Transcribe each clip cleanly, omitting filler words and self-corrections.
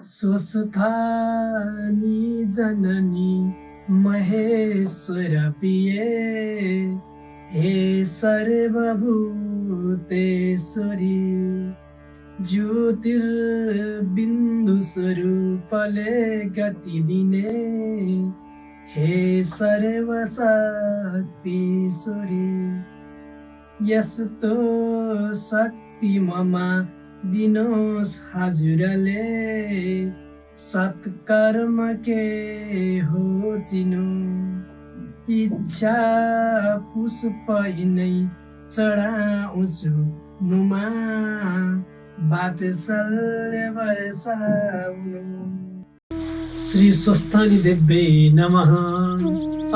स्वस्थानी जननी महेश्वर प्रिये हे सर्वभूतेश्वरी ज्योतिर्बिन्दु स्वरूपले गति दिने हे सर्वशक्तिश्वरी यस्तो शक्ति ममा दिनोस् हजुरले सत्कर्म के हो चिनो इच्छा पुष्प नै चढाउँछु मुमा वात्सल्य वर्षाउनु। श्री स्वस्थानी देव्यै नमः।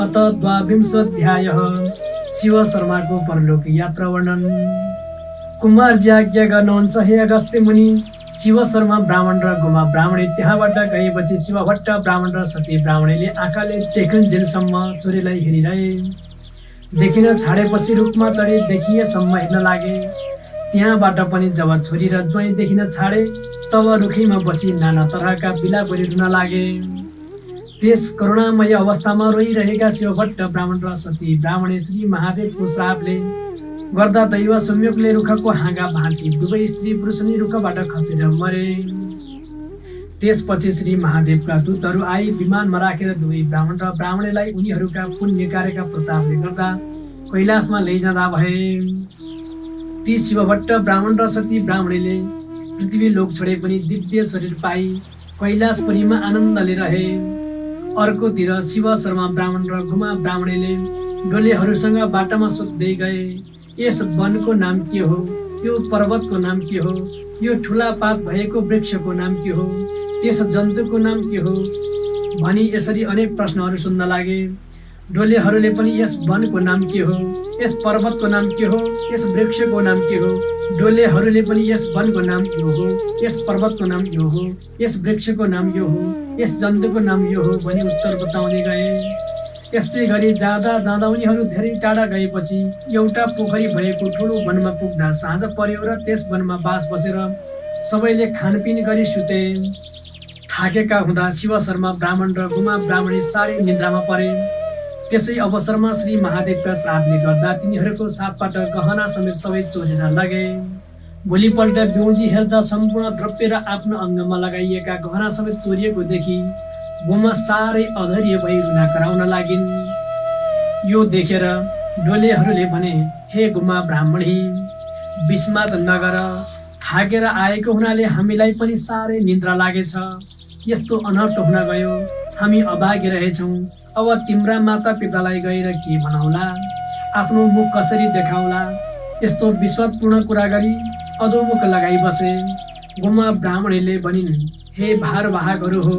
अत द्वाविंशोऽध्यायः शिव शर्माको परलोक यात्रा वर्णन। कुमारजी आज्ञा गर्नुहुन्छ हे अगस्त्य मुनि। शिव शर्मा ब्राह्मण र गोमा ब्राह्मणी त्यहाँबाट गएपछि शिवभट्ट ब्राह्मण र सती ब्राह्मणीले आँखाले देखुन्जेलसम्म छोरीलाई हेरिरहे। देखिन छाडेपछि रूपमा चढी देखिएसम्म हेर्न लागे। त्यहाँबाट पनि जब छोरी र ज्वाइँ देखिन छाडे तब रुखैमा बसी नाना तरहका बिलापरी रुन लागे। त्यस करुणामय अवस्थामा रोइरहेका शिवभट्ट ब्राह्मण र सती ब्राह्मणी श्री महादेवको श्रापले गर्दा दैव संयोगले रुखको हाँगा भाँची दुवै स्त्री पुरुष नै रुखबाट खसेर मरे। त्यसपछि श्री महादेवका दूतहरू आई विमानमा राखेर दुवै ब्राह्मण र ब्राह्मणीलाई उनीहरूका पुण्य कार्यका प्रतापले गर्दा कैलाशमा लैजाँदा भए। ती शिवभट्ट ब्राह्मण र सती ब्राह्मणीले पृथ्वी लोक छोडे पनि दिव्य शरीर पाई कैलाशपुरीमा आनन्दले रहे। अर्कोतिर शिव शर्मा ब्राह्मण र गुमा ब्राह्मणीले डोलेहरूसँग बाटामा सोध्दै गए, यस वनको नाम के हो, यो पर्वतको नाम के हो, यो ठुला पात भएको वृक्षको नाम के हो, त्यस जन्तुको नाम के हो भनी यसरी अनेक प्रश्नहरू सुन्न लागे। डोलेहरूले पनि यस वनको नाम के हो, यस पर्वतको नाम के हो, यस वृक्षको नाम के हो, डोलेहरूले पनि यस वनको नाम यो हो, यस पर्वतको नाम यो हो, यस वृक्षको नाम यो हो, यस जन्तुको नाम यो हो भनी उत्तर बताउँदै गए। यस्तै गरी जाँदा जाँदा उनीहरू धेरै टाढा गएपछि एउटा पोखरी भएको ठुलो वनमा पुग्दा साँझ पर्यो र त्यस वनमा बास बसेर सबैले खानपिन गरी सुते। थाकेका हुँदा शिव शर्मा ब्राह्मण र गुमा ब्राह्मणी साह्रै निद्रामा परे। त्यसै अवसरमा श्री महादेवका श्रापले गर्दा तिनीहरूको साथबाट गहना समेत सबै चोरेर लगे। भोलिपल्ट बिउजी हेर्दा सम्पूर्ण द्रव्य र आफ्नो अङ्गमा लगाइएका गहना समेत चोरिएको देखि गोमा साह्रै अधैर्य भई रुना कराउन लागिन्। यो देखेर डोलेहरूले भने, हे गोमा ब्राह्मणी, विस्मात नगर, थाकेर आएको हुनाले हामीलाई पनि साह्रै निद्रा लागेछ। यस्तो अनर्थ हुन गयो, हामी अभागी रहेछौँ। अब तिम्रा माता पितालाई गएर के भनौला, आफ्नो मुख कसरी देखाउला। यस्तो विश्वासपूर्ण कुरा गरी अधोमुख लगाई बसे। गोमा ब्राह्मणीले भनिन्, हे भारवाहकहरू हो,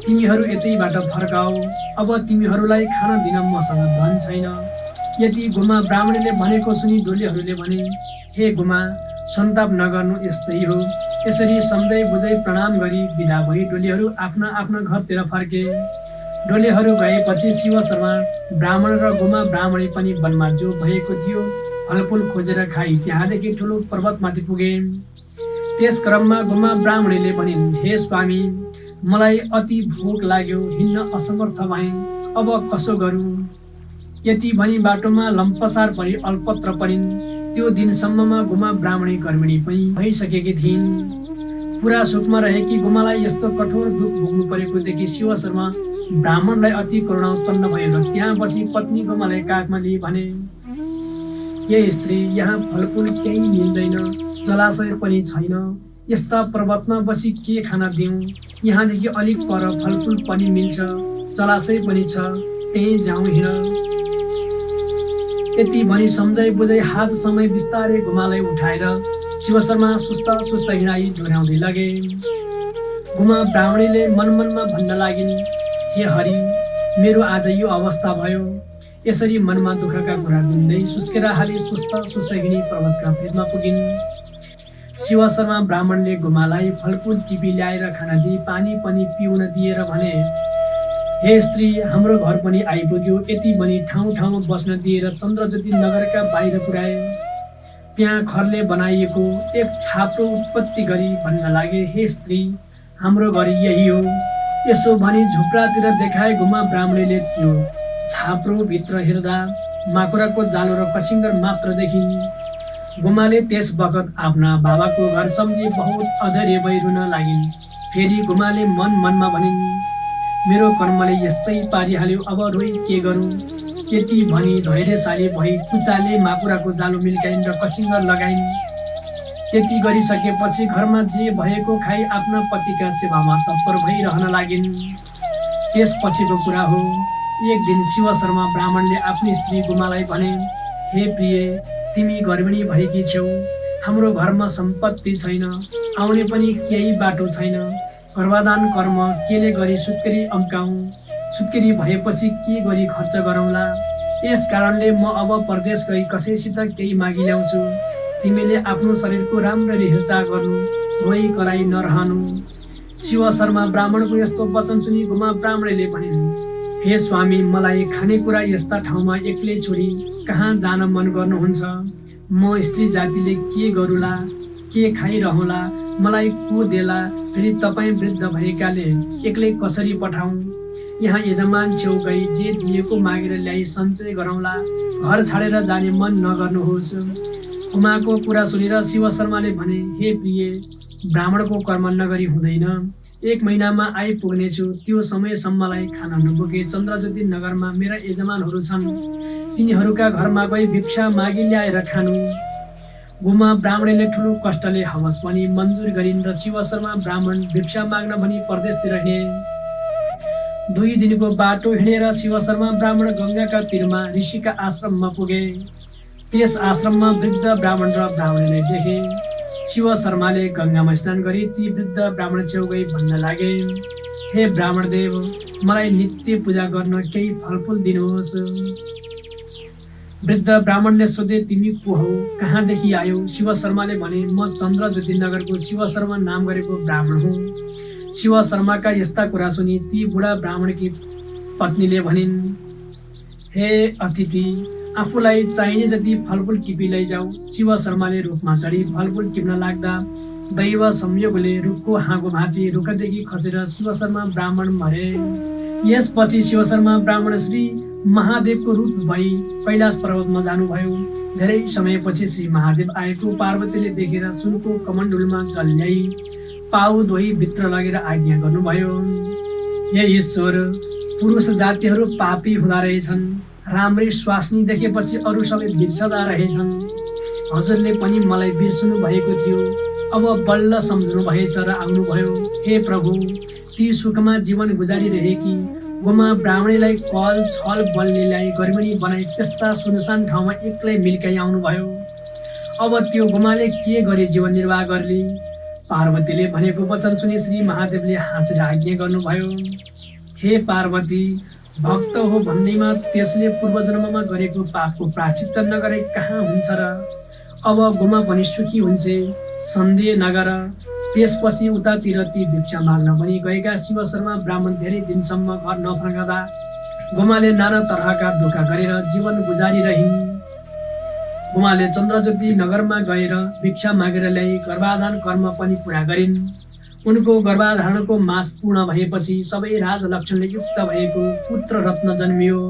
तिमीहरू यतैबाट फर्काऊ, अब तिमीहरूलाई खाना दिन मसँग धन छैन। यति गोमा ब्राह्मणीले भनेको सुनि डोलेहरूले भने, हे गोमा, सन्ताप नगर्नु, यस्तै हो। यसरी सम्झै बुझै प्रणाम गरी बिदा भई डोलेहरू आफ्ना आफ्ना घरतिर फर्के। डोलेहरू गएपछि शिव शर्मा ब्राह्मण र गोमा ब्राह्मणी पनि वनमा जो भएको थियो फलफुल खोजेर खाई त्यहाँदेखि ठुलो पर्वतमाथि पुगे। त्यस क्रममा गोमा ब्राह्मणीले भनिन्, हे स्वामी, मलाई अति भोक लाग्यो, हिँड्न असमर्थ भएँ, अब कसो गरौँ। यति भनी बाटोमा लम्पसार परि अल्पत्र परिन्। त्यो दिनसम्ममा गोमा ब्राह्मणी गर्मिणी पनि भइसकेकी थिइन्। पुरा सुखमा रहेकी गोमालाई यस्तो कठोर दुःख भोग्नु परेको देखि शिव शर्मा ब्राह्मणलाई अति करुणा उत्पन्न भयो र त्यहाँ बसी पत्नी गोमालाई काखमा लिए भने, हे स्त्री, यहाँ फलफुल केही मिल्दैन, जलाशय पनि छैन। यस्ता पर्वतमा बसी के खाना दिउँ? यहाँदेखि अलिक पर फलफुल पनि मिल्छ, जलाशय पनि छ, त्यही जाउँ हिँड। यति भनी सम्झाइ बुझाइ हात समय बिस्तारै गोमालाई उठाएर शिव शर्मा सुस्ता सुस्ता हिँडाई डोर्याउँदै लगे। गोमा ब्राह्मणीले मनमनमा भन्न लागिन्, हे हरि, मेरो आज यो अवस्था भयो। यसरी मनमा दुःखका कुरा गुन्दै सुस्केर हाली सुस्ता सुस्ता हिँडी पर्वतका फेदमा पुगिन्। शिव शर्मा ब्राह्मणले गोमालाई फलफुल टिपी ल्याएर खाना दिई पानी पनि पिउन दिएर भने, हे स्त्री, हाम्रो घर पनि आइपुग्यो। यति भनी ठाउँ ठाउँमा बस्न दिएर चन्द्रज्योति नगरका बाहिर पुर्याए। त्यहाँ खरले बनाइएको एक छाप्रो उत्पत्ति गरी भन्न लागे, हे स्त्री, हाम्रो गरी यही हो। यसो भनी झुप्रातिर देखाए गुमा ब्राह्मणीले त्यो छाप्रो भित्र हेर्दा माकुराको जालो र कसिङ्गर मात्र देखिन्। गुमाले त्यस बखत आफ्ना बाबाको घर सम्झी बहुत अधैर्य भई रुन लागिन्। फेरि गुमाले मनमा भनिन्, मेरो कर्मले यस्तै पारिहाल्यो, अब रोइ के गरौँ। यति भनी धैर्यशाली भई कुचाले माकुराको जालो मिल्काइन् र कसिङ्गर लगाइन्। त्यति गरिसकेपछि घरमा जे भएको खाई आफ्ना पतिका सेवामा तत्पर भइरहन लागिन्। त्यसपछिको कुरा हो, एक दिन शिव शर्मा ब्राह्मणले आफ्नो स्त्री गुमालाई भने, हे प्रिय, तिमी गर्भिणी भएकी छेउ, हाम्रो घरमा सम्पत्ति छैन, आउने पनि केही बाटो छैन, गर्भाधान कर्म केले गरी सुत्केरी अम्काउँ, सुत्केरी भएपछि के गरी खर्च गरौँला। यस कारणले म अब परदेश गई कसैसित केही मागी ल्याउँछु। तिमीले आफ्नो शरीरको राम्ररी हेरचाह गर्नु, रोइ कराई नरहनु। शिव शर्मा ब्राह्मणको यस्तो वचन सुनि गुमा ब्राह्मणले भनिन्, हे स्वामी, मलाई खानेकुरा यस्ता ठाउँमा एक्लै छोडी कहाँ जान मन गर्नुहुन्छ। म स्त्री जातिले के गरूला, के खाइरहला, मलाई को देला। फेरि तपाईँ वृद्ध भएकाले एक्लै कसरी पठाउँ। यहाँ यजमान छेउ गई जे दिएको मागेर ल्याई सञ्चय गरौँला, घर छाडेर जाने मन नगर्नुहोस्। गुमाको कुरा सुनेर शिव शर्माले भने, हे प्रिय, ब्राह्मणको कर्म नगरी हुँदैन। 1 महिनामा आइपुग्नेछु। त्यो समयसम्मलाई खान नपुगे चन्द्रज्योति नगरमा मेरा यजमानहरू छन्, तिनीहरूका घरमा गई भिक्षा मागी ल्याएर खानु। गुमा ब्राह्मणले ठुलो कष्टले हवस पनि मन्जुर गरिन् र शिव शर्मा ब्राह्मण भिक्षा माग्न भनी परदेशतिर हिँडे। 2 दिनको बाटो हिँडेर शिव शर्मा ब्राह्मण गङ्गाका तीरमा ऋषिका आश्रममा पुगे। त्यस आश्रममा वृद्ध ब्राह्मण र ब्राह्मणीले देखे। शिव शर्माले गङ्गामा स्नान गरी ती वृद्ध ब्राह्मण छेउ गई भन्न लागे, हे ब्राह्मण देव, मलाई नित्य पूजा गर्न केही फलफुल दिनुहोस्। वृद्ध ब्राह्मणले सोधे, तिमी को हौ, कहाँदेखि आयो। शिव शर्माले भने, म चन्द्रज्योति नगरको शिव शर्मा नाम गरेको ब्राह्मण हुँ। शिव शर्माका यस्ता कुरा सुनि ती बुढा ब्राह्मणकी पत्नीले भनिन्, हे अतिथि, आफूलाई चाहिने जति फलफुल टिपी लैजाऊ। शिव शर्माले रुखमा चढी फलफुल टिप्न लाग्दा दैव संयोगले रुखको हाँगो भाँची रुखदेखि खसेर शिव शर्मा ब्राह्मण मरे। यसपछि शिव शर्मा ब्राह्मण श्री महादेवको रूप भई कैलाश पर्वतमा जानुभयो। धेरै समयपछि श्री महादेव आएको पार्वतीले देखेर सुनको कमण्डलमा जल ल्याई पाउ धोई भित्र लगेर आज्ञा गर्नुभयो, हे ईश्वर, पुरुष जातिहरू पापी हुँदा रहेछन्, राम्रै स्वास्नी देखेपछि अरू सबै बिर्सदा रहेछन्। हजुरले पनि मलाई बिर्सनु भएको थियो, अब बल्ल सम्झनु भएछ र आउनुभयो। हे प्रभु, ती सुखमा जीवन गुजारिरहेकी गुमा ब्राह्मणीलाई कल छल बलले ल्याई गर्भिणी बनाई त्यस्ता सुनसान ठाउँमा एक्लै मिल्काई आउनुभयो। अब त्यो गुमाले के गरी जीवन निर्वाह गर्ली। पार्वतीले भनेको वचन सुनि श्री महादेवले हाँसेर आज्ञा गर्नुभयो, हे पार्वती, भक्त हो भन्दैमा त्यसले पूर्वजन्ममा गरेको पापको प्रायश्चित्त नगरे कहाँ हुन्छ र। अब गुमा पनि सुखी हुन्छ, सन्देह नगर। त्यसपछि उतातिर ती भिक्षा माग्न पनि गएका शिव शर्मा ब्राह्मण धेरै दिनसम्म घर नफर्कँदा गुमाले नाना तरहका दुःख गरेर जीवन गुजारिरहिन्। गुमाले चन्द्रज्योति नगरमा गएर भिक्षा मागेर ल्याई गर्भाधान कर्म पनि पुरा गरिन्। उनको गर्भाधानको मास पूर्ण भएपछि सबै राजलक्षणले युक्त भएको पुत्र रत्न जन्मियो।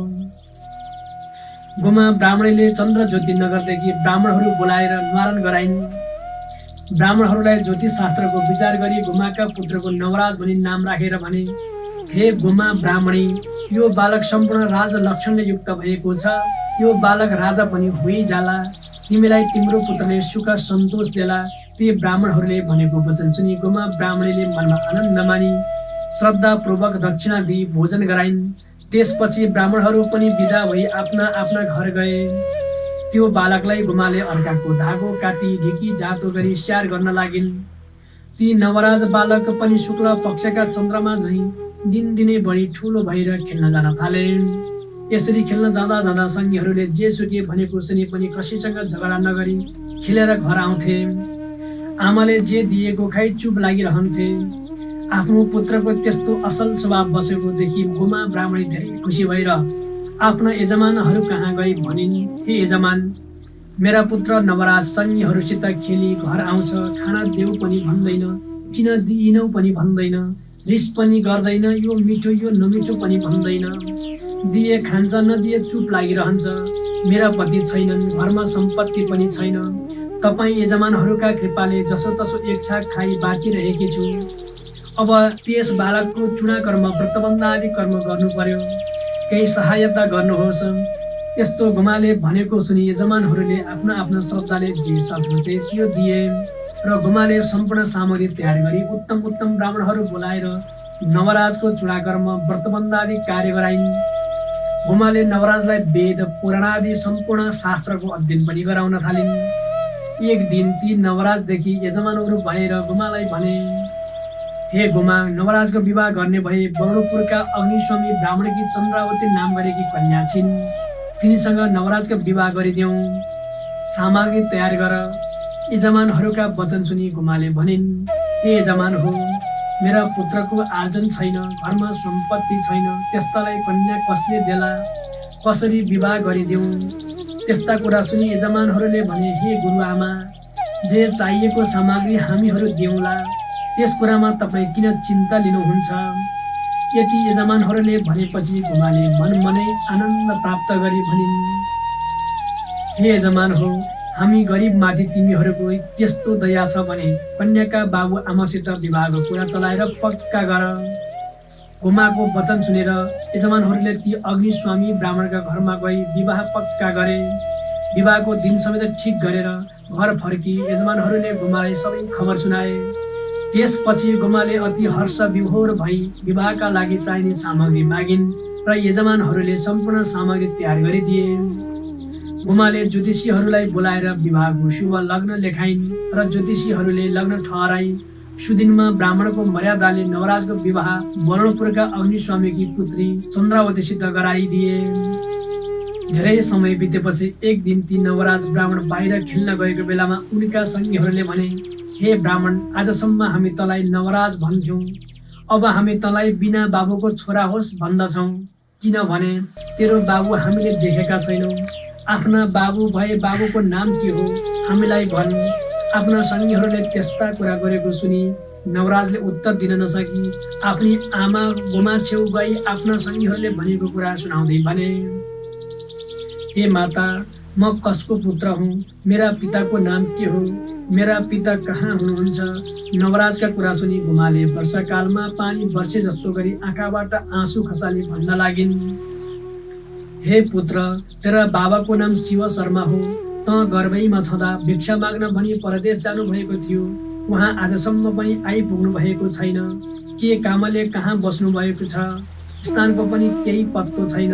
गुमा ब्राह्मणीले चन्द्रज्योति नगरदेखि ब्राह्मणहरू बोलाएर निवारण गराइन्। ब्राह्मणहरूलाई ज्योतिष शास्त्रको विचार गरी गुमाका पुत्रको नवराज भनी नाम राखेर भने, हे गुमा ब्राह्मणी, यो बालक सम्पूर्ण राजलक्षणले युक्त भएको छ। यो बालक राजा पनि होइजाला। तिमीलाई तिम्रो पुत्रले सुख सन्तोष देला। ती ब्राह्मणहरूले भनेको वचन सुनि गुमा ब्राह्मणीले मनमा आनन्द मानी श्रद्धापूर्वक दक्षिणा दिई भोजन गराइन्। त्यसपछि ब्राह्मणहरू पनि विदा भई आफ्ना आफ्ना घर गए। त्यो बालकलाई गुमाले अर्काको धागो काटी ढिकी जातो गरी स्याहार गर्न लागिन्। ती नवराज बालक पनि शुक्ल पक्षका चन्द्रमा झैँ दिनदिनै बढी ठुलो भएर खेल्न जान थाले। यसरी खेल्न जाँदा जाँदा सङ्गीहरूले जे सुके भनेको सुनि पनि कसैसँग झगडा नगरी खेलेर घर आउँथे। आमाले जे दिएको खाइ चुप लागिरहन्थे। आफ्नो पुत्रको त्यस्तो असल स्वभाव बसेको देखि गुमा ब्राह्मणी धेरै खुसी भएर आफ्ना यजमानहरू कहाँ गई भनिन्, हे यजमान, मेरा पुत्र नवराज सङ्गीहरूसित खेली घर आउँछ, खाना देऊ पनि भन्दैन, किन दिइनौ पनि भन्दैन, रिस पनि गर्दैन, यो मिठो यो नमिठो पनि भन्दैन। दिए खान्छ नदिए चुप लागिरहन्छ। मेरा पति छैनन्, घरमा सम्पत्ति पनि छैन। तपाईँ यजमानहरूका कृपाले जसोतसो एक छाक खाई बाँचिरहेकी छु। अब त्यस बालकको चुडा कर्म व्रतबन्ध आदि कर्म गर्नु पर्यो, केही सहायता गर्नुहोस्। यस्तो गोमाले भनेको सुनि यजमानहरूले आफ्ना आफ्ना शब्दले जे सक्थे त्यो दिए र गोमाले सम्पूर्ण सामग्री तयार गरी उत्तम उत्तम ब्राह्मणहरू बोलाएर नवराजको चुडा कर्म व्रतबन्ध आदि कार्य गराइन्। गोमाले नवराजलाई वेद पुराण आदि सम्पूर्ण शास्त्रको अध्ययन पनि गराउन थालिन्। एक दिन ती नवराजदेखि यजमानहरू भएर गोमालाई भने, हे गोमा, नवराजको विवाह गर्ने भए बर्णपुरका अग्निस्वामी ब्राह्मणकी चन्द्रावती नाम गरेकी कन्या छिन्, तिनीसँग नवराजको विवाह गरिदेऊ। सामग्री तयार गर। यजमानहरूका वचन सुनि गोमाले भनिन्, हे यजमान हो, मेरा पुत्रको आर्जन छैन, घरमा सम्पत्ति छैन, त्यस्तालाई कन्या कसले देला, कसरी विवाह गरिदेऊ। त्यस्ता कुरा सुनि यजमानहरूले भने, हे गुरुआमा, जे चाहिएको सामग्री हामीहरू देऊला, त्यस कुरामा तपाईँ किन चिन्ता लिनुहुन्छ। यति यजमानहरूले भनेपछि गोमाले मनमनै आनन्द प्राप्त गरी भनिन्, हे यजमान हो, हामी गरिबमाथि तिमीहरूको त्यस्तो दया छ भने कन्याका बाबु आमासित विवाहको कुरा चलाएर पक्का गर। गोमाको वचन सुनेर यजमानहरूले ती अग्निस्वामी ब्राह्मणका घरमा गई विवाह पक्का गरे। विवाहको दिन समेत ठिक गरेर घर फर्की यजमानहरूले गोमालाई सबै खबर सुनाए। त्यसपछि गोमाले अति हर्ष विभोर भई विवाहका लागि चाहिने सामग्री मागिन् र यजमानहरूले सम्पूर्ण सामग्री तयार गरिदिए। गोमाले ज्योतिषीहरूलाई बोलाएर विवाहको शुभ लग्न लेखाइन् र ज्योतिषीहरूले लग्न ठहराई सुदिनमा ब्राह्मणको मर्यादाले नवराजको विवाह वर्णपुरका अग्निस्वामीकी पुत्री चन्द्रावतीसित गराइदिए। धेरै समय बितेपछि एक दिन ती नवराज ब्राह्मण बाहिर खेल्न गएको बेलामा उनका सङ्गीहरूले भने, हे ब्राह्मण, आजसम्म हामी तँलाई नवराज भन्थ्यौँ, अब हामी तँलाई बिना बाबुको छोरा होस् भन्दछौँ, किनभने तेरो बाबु हामीले देखेका छैनौँ। आफ्ना बाबु भए बाबुको नाम के हो हामीलाई भन्। आफ्ना सङ्गीहरूले त्यस्ता कुरा गरेको सुनि नवराजले उत्तर दिन नसकी आफ्नी आमा गोमा छेउ गई आफ्ना सङ्गीहरूले भनेको कुरा सुनाउँदै भने, हे माता, म कसको पुत्र हुँ, मेरा पिताको नाम के हो, मेरा पिता कहाँ हुनुहुन्छ। नवराजका कुरा सुनि गोमाले वर्षाकालमा पानी वर्षे जस्तो गरी आँखाबाट आँसु खसाली भन्न लागिन्, हे पुत्र, तेरा बाबाको नाम शिव शर्मा हो। त गर्भैमा छँदा भिक्षा माग्न भनी परदेश जानुभएको थियो। उहाँ आजसम्म पनि आइपुग्नु भएको छैन। के कामले कहाँ बस्नु भएको छ, स्थानको पनि केही पत्तो छैन।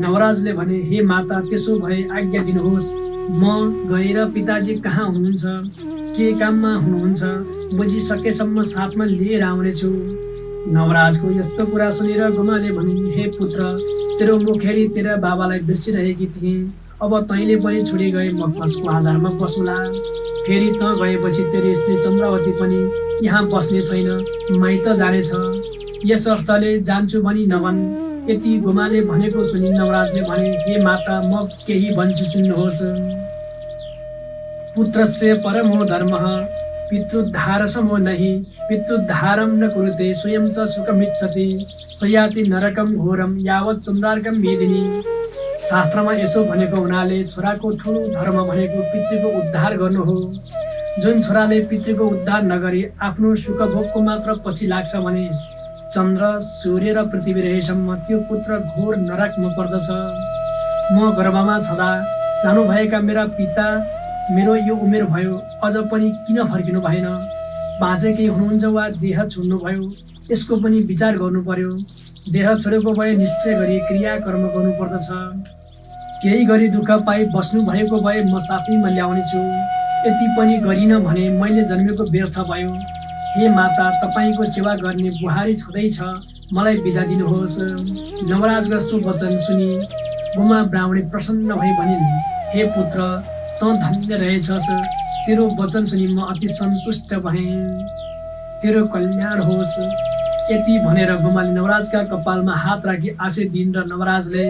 नवराजले भने, हे माता, त्यसो भए आज्ञा दिनुहोस्, म गएर पिताजी कहाँ हुनुहुन्छ, के काममा हुनुहुन्छ, बुझिसकेसम्म साथमा लिएर आउनेछु। नवराजको यस्तो कुरा सुनेर गोमाले भनिन्, हे पुत्र, तेरो मुखेरी तेरा बाबालाई बिर्सिरहेकी थिएँ, अब तैँले पनि छोडी गए म कसको आधारमा बसुला। फेरि त गएपछि तेरी स्त्री चन्द्रावती पनि यहाँ बस्ने छैन, माइत जानेछ। यस अर्थले जान्छु भनी नभन्। यति गोमाले भनेको सुनि नवराजले भने, हे माता, म केही भन्छु सुन्नुहोस्। पुत्रस्य परमो धर्मः पितृद्धारसमो नहि, पितृद्धारं न कुरुते स्वयं च सुखमिच्छति, स्वयाति नरकम घोरम यावत् चन्द्रार्कम मेदिनी। शास्त्रमा यसो भनेको हुनाले छोराको ठुलो धर्म भनेको पितृको उद्धार गर्नु हो। जुन छोराले पितृको उद्धार नगरी आफ्नो सुखभोगको मात्र पछि लाग्छ भने चन्द्र, सूर्य र पृथ्वी रहेसम्म त्यो पुत्र घोर नरकमा पर्दछ। म गर्भमा छँदा जानुभएका मेरा पिता मेरो यो उमेर भयो, अझ पनि किन फर्किनु भएन? बाँचेकै हुनुहुन्छ वा देह छोड्नु भयो, यसको पनि विचार गर्नु पर्यो। देह छोडेको भए निश्चय गरी क्रियाकर्म गर्नु पर्दछ। केही गरी दुःख पाइ बस्नु भएको भए म साथैमा ल्याउने छु। यति पनि गरिन भने मैले जन्मेको व्यर्थ भयो। हे माता, तपाईँको सेवा गर्ने बुहारी छँदैछ, मलाई बिदा दिनुहोस्। नवराजको यस्तो वचन सुनि गोमा ब्राह्मणी प्रसन्न भई भनिन्, हे पुत्र, त धन्य रहेछस्। तेरो वचन सुनि म अति सन्तुष्ट भएँ, तेरो कल्याण होस्। यति भनेर गोमाले नवराजका कपालमा हात राखी आशीष दिइन् र नवराजले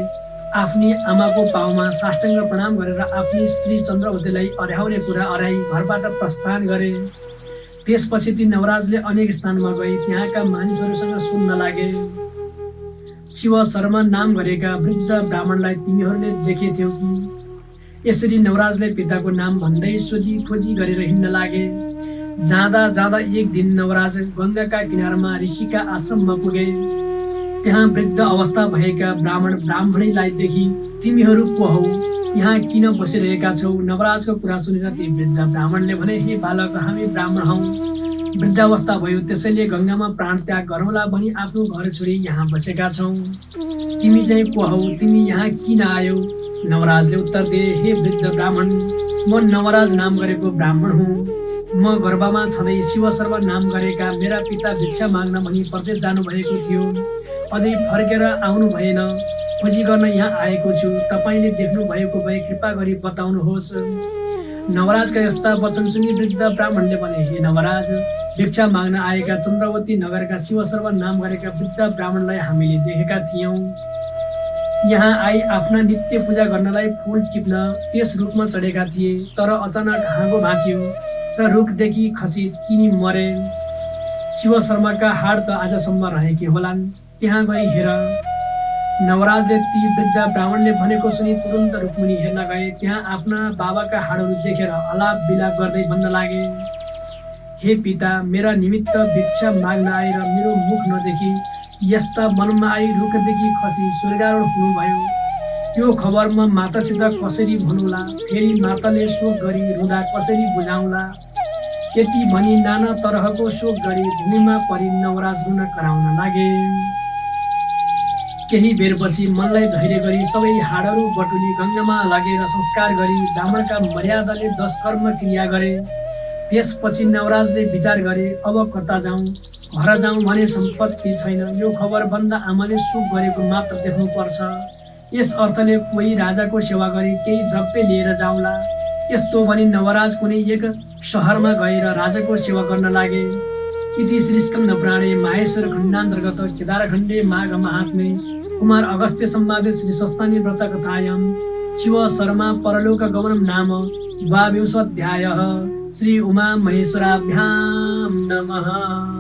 आफ्नी आमाको पाउमा साष्टाङ्ग प्रणाम गरेर आफ्नी स्त्री चन्द्रवतीलाई अर्याउने कुरा अर्याई घरबाट प्रस्थान गरे। त्यसपछि ती नवराजले अनेक स्थानमा गई त्यहाँका मानिसहरूसँग सुन्न लागे। शिव शर्मा नाम गरेका वृद्ध ब्राह्मणलाई तिनीहरूले देखेथ्यौ कि? यसरी नवराजले पिताको नाम भन्दै सोधी खोजी गरेर हिँड्न लागे। जाँदा जाँदा एक दिन नवराज गङ्गाका किनारमा ऋषिका आश्रममा पुगे। त्यहाँ वृद्ध अवस्था भएका ब्राह्मण ब्राह्मणीलाई देखि तिमीहरू को हौ, यहाँ किन बसिरहेका छौ? नवराजको कुरा सुनेर ती वृद्ध ब्राह्मणले भने, हे बालक, हामी ब्राह्मण हौ, वृद्धावस्था भयो, त्यसैले गङ्गामा प्राण त्याग गरौँला भनी आफ्नो घर छोडी यहाँ बसेका छौँ। तिमी चाहिँ को हौ? तिमी यहाँ किन आयौ? नवराजले उत्तर दिए, हे वृद्ध ब्राह्मण, म नवराज नाम गरेको ब्राह्मण हुँ। म गर्भमा छँदै शिव शर्मा नाम गरेका मेरा पिता भिक्षा माग्न भनी परदेश जानुभएको थियो। अझै फर्केर आउनु भएन, खोजी गर्न यहाँ आएको छु। तपाईँले देख्नु भएको भए कृपा गरी बताउनुहोस्। नवराजका यस्ता वचन सुनि वृद्ध ब्राह्मणले भने, हे नवराज, भिक्षा माग्न आएका चन्द्रवती नगरका शिव शर्मा नाम गरेका वृद्ध ब्राह्मणलाई हामीले देखेका थियौँ। यहाँ आई आफ्ना नित्य पूजा गर्नलाई फूल टिप्न त्यस रुखमा चढेका थिए, तर अचानक हाँगो भाँच्यो र रुखदेखि खसी तिनी मरे। शिव शर्माका हाड त आजसम्म रहेकी होलान्, त्यहाँ गई हेर। नवराजले ती वृद्ध ब्राह्मणले भनेको सुनि तुरन्त रुक्मिणी हेर्न गए। त्यहाँ आफ्ना बाबाका हाडहरू देखेर अलाप बिलाप गर्दै भन्न लागे, हे पिता, मेरा निमित्त भिक्षा माग्न आएर मेरो मुख नदेखि यस्ता वनमा आई रुखदेखि खसी स्वर्गारोहण हुनुभयो। त्यो खबर म मातासित कसरी भनौँला? फेरि माताले शोक गरी रुँदा कसरी बुझाउँला? यति भनी नाना तरहको शोक गरी भूमिमा परि नवराज रुन कराउन लागे। केही बेरपछि मनलाई धैर्य गरी सबै हाडहरू बटुली गङ्गामा लगेर संस्कार गरी ब्राह्मणका मर्यादाले 10 कर्म क्रिया गरे। त्यसपछि नवराजले विचार गरे, अब कता जाउँ? घर जाउँ भने सम्पत्ति छैन, यो खबर भन्दा आमाले सुख गरेको मात्र देख्नुपर्छ। यस अर्थले कोही राजाको सेवा गरी केही द्रव्य लिएर जाउँला। यस्तो भनी नवराज कुनै एक सहरमा गएर राजाको सेवा गर्न लागे। इति श्री स्कन्द पुराणे माहेश्वर खण्डान्तर्गत केदारखण्डे माघ महात्म्ये कुमार अगस्त्य संवादे श्री सस्तानी व्रत कथायां शिव शर्मा परलोक गमनम नाम 22 अध्यायः। श्री उमा महेश्वराभ्यां नमः।